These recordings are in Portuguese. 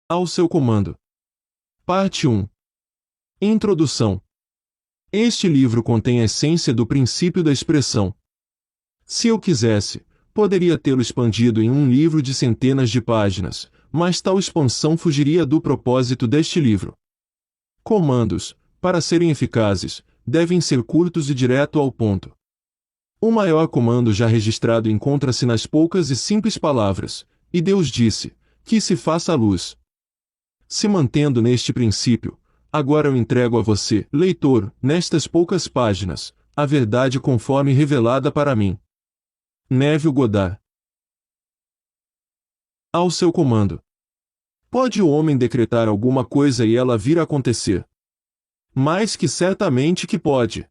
Ao seu comando. Parte 1. Introdução. Este livro contém a essência do princípio da expressão. Se eu quisesse, poderia tê-lo expandido em um livro de centenas de páginas, mas tal expansão fugiria do propósito deste livro. Comandos, para serem eficazes, devem ser curtos e direto ao ponto. O maior comando já registrado encontra-se nas poucas e simples palavras: "E Deus disse, que se faça a luz." Se mantendo neste princípio, agora eu entrego a você, leitor, nestas poucas páginas, a verdade conforme revelada para mim. Neville Goddard. Ao seu comando. Pode o homem decretar alguma coisa e ela vir a acontecer? Mais que certamente que pode.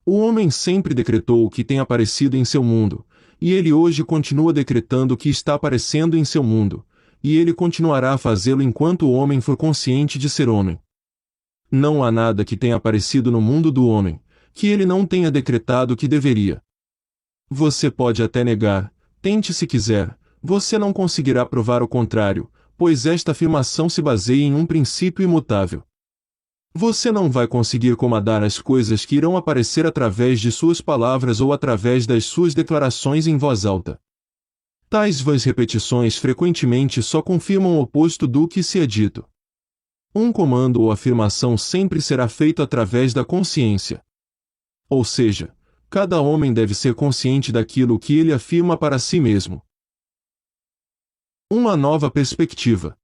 O homem sempre decretou o que tem aparecido em seu mundo, e ele hoje continua decretando o que está aparecendo em seu mundo, e ele continuará a fazê-lo enquanto o homem for consciente de ser homem. Não há nada que tenha aparecido no mundo do homem, que ele não tenha decretado que deveria. Você pode até negar, tente se quiser, você não conseguirá provar o contrário, pois esta afirmação se baseia em um princípio imutável. Você não vai conseguir comandar as coisas que irão aparecer através de suas palavras ou através das suas declarações em voz alta. Tais vãs repetições frequentemente só confirmam o oposto do que se é dito. Um comando ou afirmação sempre será feito através da consciência. Ou seja, cada homem deve ser consciente daquilo que ele afirma para si mesmo. Uma nova perspectiva.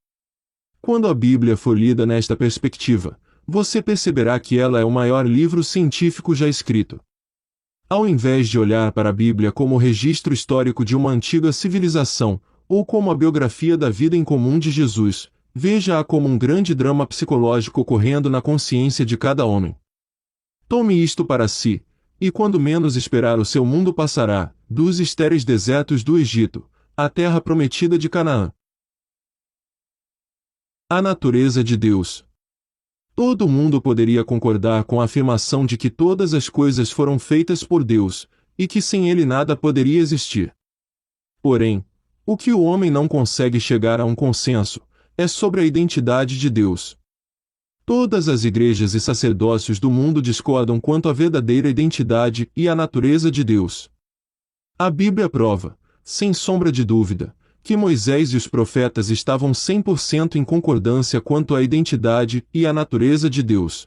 Quando a Bíblia for lida nesta perspectiva, você perceberá que ela é o maior livro científico já escrito. Ao invés de olhar para a Bíblia como o registro histórico de uma antiga civilização, ou como a biografia da vida em comum de Jesus, veja-a como um grande drama psicológico ocorrendo na consciência de cada homem. Tome isto para si, e quando menos esperar o seu mundo passará, dos estéreis desertos do Egito, à terra prometida de Canaã. A natureza de Deus. Todo mundo poderia concordar com a afirmação de que todas as coisas foram feitas por Deus, e que sem ele nada poderia existir. Porém, o que o homem não consegue chegar a um consenso, é sobre a identidade de Deus. Todas as igrejas e sacerdócios do mundo discordam quanto à verdadeira identidade e à natureza de Deus. A Bíblia prova, sem sombra de dúvida, que Moisés e os profetas estavam 100% em concordância quanto à identidade e à natureza de Deus.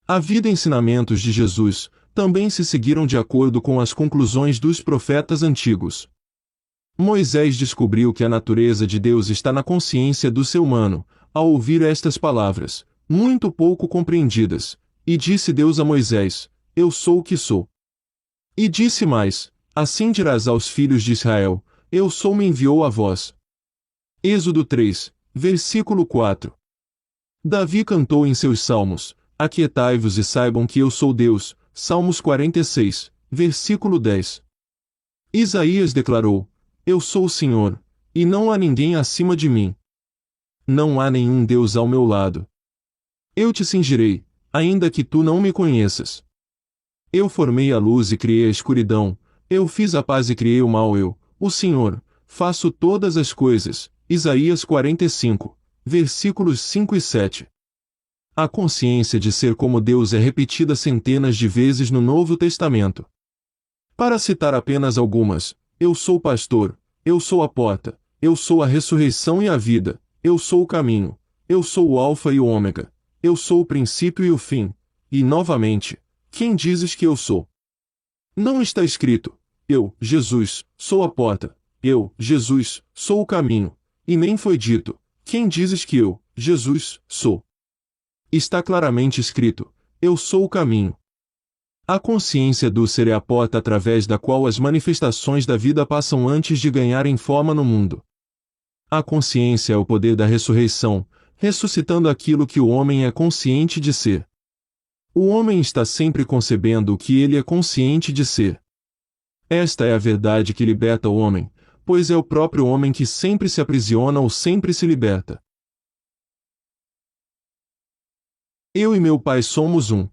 A vida e ensinamentos de Jesus também se seguiram de acordo com as conclusões dos profetas antigos. Moisés descobriu que a natureza de Deus está na consciência do ser humano, ao ouvir estas palavras, muito pouco compreendidas, e disse Deus a Moisés: "Eu sou o que sou." E disse mais: "Assim dirás aos filhos de Israel: Eu sou me enviou a vós." Êxodo 3, versículo 4. Davi cantou em seus salmos: "Aquietai-vos e saibam que eu sou Deus." Salmos 46, versículo 10. Isaías declarou: "Eu sou o Senhor, e não há ninguém acima de mim. Não há nenhum Deus ao meu lado. Eu te cingirei, ainda que tu não me conheças. Eu formei a luz e criei a escuridão, eu fiz a paz e criei o mal, eu, o Senhor, faço todas as coisas." Isaías 45, versículos 5 e 7. A consciência de ser como Deus é repetida centenas de vezes no Novo Testamento. Para citar apenas algumas: eu sou o pastor, eu sou a porta, eu sou a ressurreição e a vida, eu sou o caminho, eu sou o alfa e o ômega, eu sou o princípio e o fim. E novamente: quem dizes que eu sou? Não está escrito: eu, Jesus, sou a porta, eu, Jesus, sou o caminho, e nem foi dito: quem dizes que eu, Jesus, sou? Está claramente escrito: eu sou o caminho. A consciência do ser é a porta através da qual as manifestações da vida passam antes de ganharem forma no mundo. A consciência é o poder da ressurreição, ressuscitando aquilo que o homem é consciente de ser. O homem está sempre concebendo o que ele é consciente de ser. Esta é a verdade que liberta o homem, pois é o próprio homem que sempre se aprisiona ou sempre se liberta. Eu e meu Pai somos um.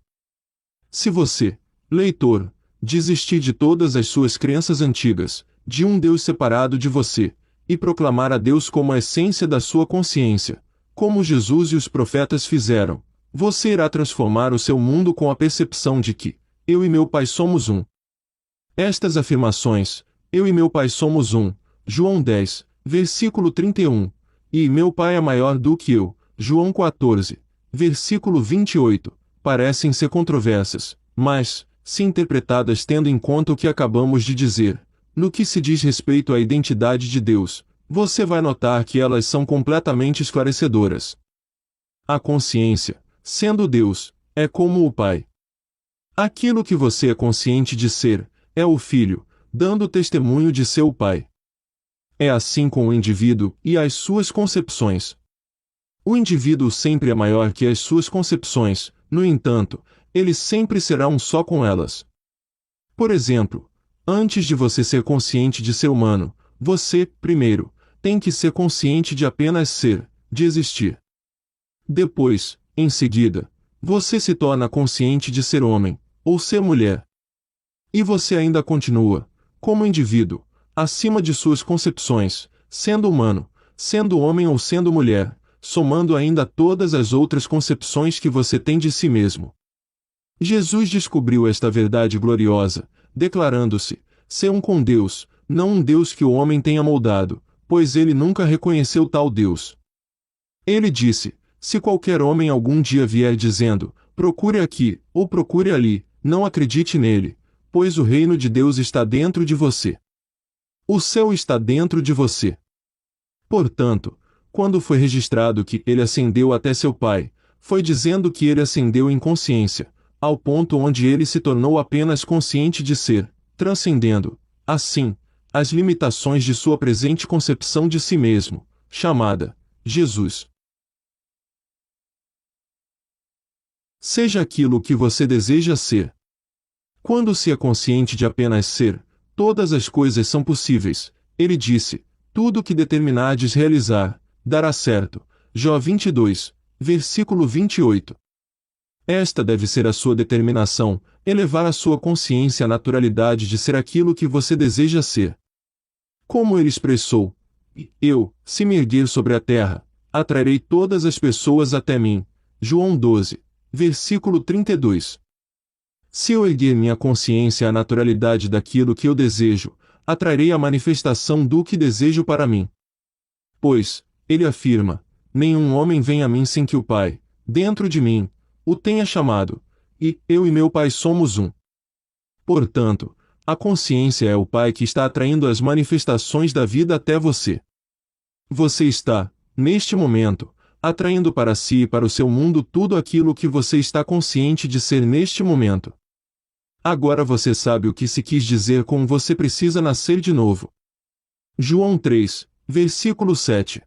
Se você, leitor, desistir de todas as suas crenças antigas, de um Deus separado de você, e proclamar a Deus como a essência da sua consciência, como Jesus e os profetas fizeram, você irá transformar o seu mundo com a percepção de que, eu e meu Pai somos um. Estas afirmações, eu e meu Pai somos um, João 10, versículo 31, e meu Pai é maior do que eu, João 14, versículo 28, parecem ser controversas, mas, se interpretadas tendo em conta o que acabamos de dizer, no que se diz respeito à identidade de Deus, você vai notar que elas são completamente esclarecedoras. A consciência, sendo Deus, é como o Pai. Aquilo que você é consciente de ser, é o Filho, dando testemunho de seu Pai. É assim com o indivíduo e as suas concepções. O indivíduo sempre é maior que as suas concepções, no entanto, ele sempre será um só com elas. Por exemplo, antes de você ser consciente de ser humano, você, primeiro, tem que ser consciente de apenas ser, de existir. Depois, em seguida, você se torna consciente de ser homem, ou ser mulher. E você ainda continua, como indivíduo, acima de suas concepções, sendo humano, sendo homem ou sendo mulher, somando ainda todas as outras concepções que você tem de si mesmo. Jesus descobriu esta verdade gloriosa, declarando-se, ser um com Deus, não um Deus que o homem tenha moldado, pois ele nunca reconheceu tal Deus. Ele disse, se qualquer homem algum dia vier dizendo, procure aqui, ou procure ali, não acredite nele, pois o reino de Deus está dentro de você. O céu está dentro de você. Portanto, quando foi registrado que ele ascendeu até seu Pai, foi dizendo que ele ascendeu em consciência, ao ponto onde ele se tornou apenas consciente de ser, transcendendo, assim, as limitações de sua presente concepção de si mesmo, chamada Jesus. Seja aquilo que você deseja ser. Quando se é consciente de apenas ser, todas as coisas são possíveis, ele disse, tudo o que determinardes realizar, dará certo. Jó 22, versículo 28. Esta deve ser a sua determinação, elevar a sua consciência à naturalidade de ser aquilo que você deseja ser. Como ele expressou, eu, se me erguer sobre a terra, atrairei todas as pessoas até mim. João 12, versículo 32. Se eu erguer minha consciência à naturalidade daquilo que eu desejo, atrairei a manifestação do que desejo para mim. Pois, ele afirma, nenhum homem vem a mim sem que o Pai, dentro de mim, o tenha chamado, e eu e meu Pai somos um. Portanto, a consciência é o Pai que está atraindo as manifestações da vida até você. Você está, neste momento, atraindo para si e para o seu mundo tudo aquilo que você está consciente de ser neste momento. Agora você sabe o que se quis dizer com você precisa nascer de novo. João 3, versículo 7.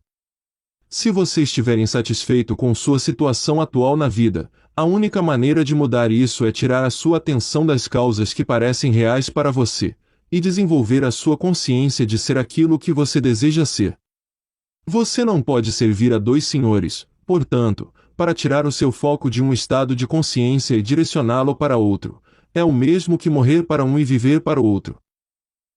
Se você estiver insatisfeito com sua situação atual na vida, a única maneira de mudar isso é tirar a sua atenção das causas que parecem reais para você, e desenvolver a sua consciência de ser aquilo que você deseja ser. Você não pode servir a dois senhores, portanto, para tirar o seu foco de um estado de consciência e direcioná-lo para outro, é o mesmo que morrer para um e viver para o outro.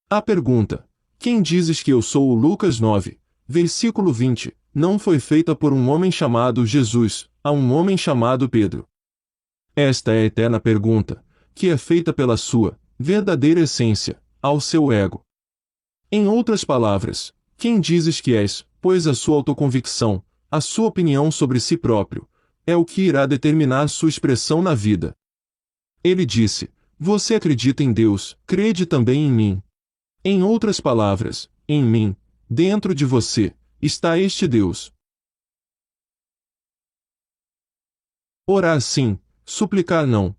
A pergunta, quem dizes que eu sou o Lucas 9, versículo 20, não foi feita por um homem chamado Jesus, a um homem chamado Pedro. Esta é a eterna pergunta, que é feita pela sua verdadeira essência, ao seu ego. Em outras palavras, quem dizes que és, pois a sua autoconvicção, a sua opinião sobre si próprio, é o que irá determinar sua expressão na vida. Ele disse, você acredita em Deus, crede também em mim. Em outras palavras, em mim, dentro de você, está este Deus. Orar sim, suplicar não.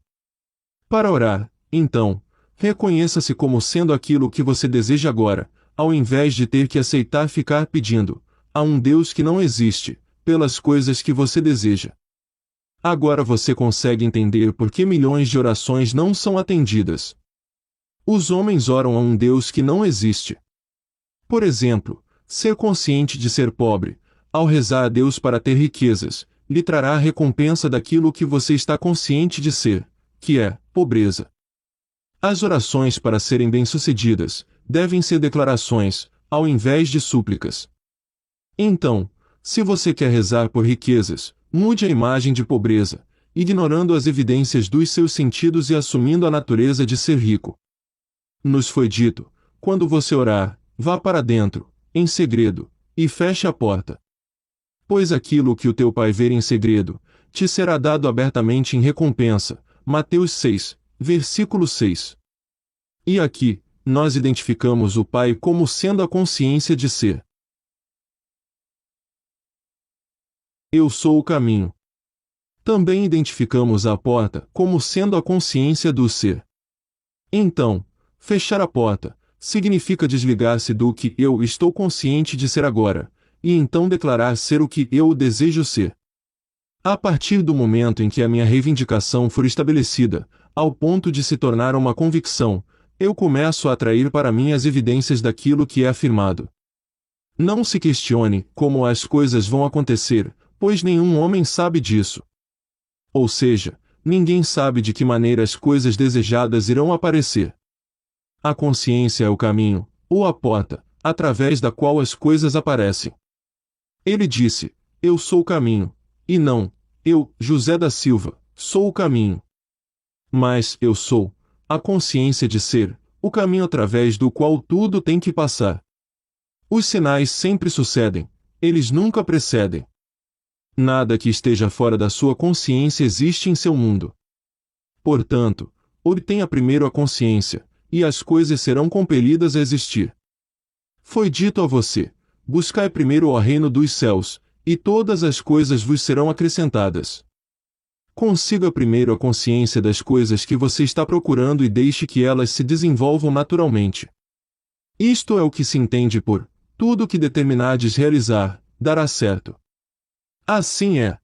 Para orar, então, reconheça-se como sendo aquilo que você deseja agora, ao invés de ter que aceitar ficar pedindo, a um Deus que não existe, pelas coisas que você deseja. Agora você consegue entender por que milhões de orações não são atendidas. Os homens oram a um Deus que não existe. Por exemplo, ser consciente de ser pobre, ao rezar a Deus para ter riquezas, lhe trará a recompensa daquilo que você está consciente de ser, que é pobreza. As orações para serem bem-sucedidas devem ser declarações, ao invés de súplicas. Então, se você quer rezar por riquezas, mude a imagem de pobreza, ignorando as evidências dos seus sentidos e assumindo a natureza de ser rico. Nos foi dito, quando você orar, vá para dentro, em segredo, e feche a porta. Pois aquilo que o teu pai ver em segredo, te será dado abertamente em recompensa. Mateus 6, versículo 6. E aqui, nós identificamos o pai como sendo a consciência de ser. Eu sou o caminho. Também identificamos a porta como sendo a consciência do ser. Então, fechar a porta significa desligar-se do que eu estou consciente de ser agora, e então declarar ser o que eu desejo ser. A partir do momento em que a minha reivindicação for estabelecida, ao ponto de se tornar uma convicção, eu começo a atrair para mim as evidências daquilo que é afirmado. Não se questione como as coisas vão acontecer, pois nenhum homem sabe disso. Ou seja, ninguém sabe de que maneira as coisas desejadas irão aparecer. A consciência é o caminho, ou a porta, através da qual as coisas aparecem. Ele disse, eu sou o caminho, e não, eu, José da Silva, sou o caminho. Mas eu sou, a consciência de ser, o caminho através do qual tudo tem que passar. Os sinais sempre sucedem, eles nunca precedem. Nada que esteja fora da sua consciência existe em seu mundo. Portanto, obtenha primeiro a consciência, e as coisas serão compelidas a existir. Foi dito a você, buscai primeiro o reino dos céus, e todas as coisas vos serão acrescentadas. Consiga primeiro a consciência das coisas que você está procurando e deixe que elas se desenvolvam naturalmente. Isto é o que se entende por tudo que determinardes realizar, dará certo. Assim é.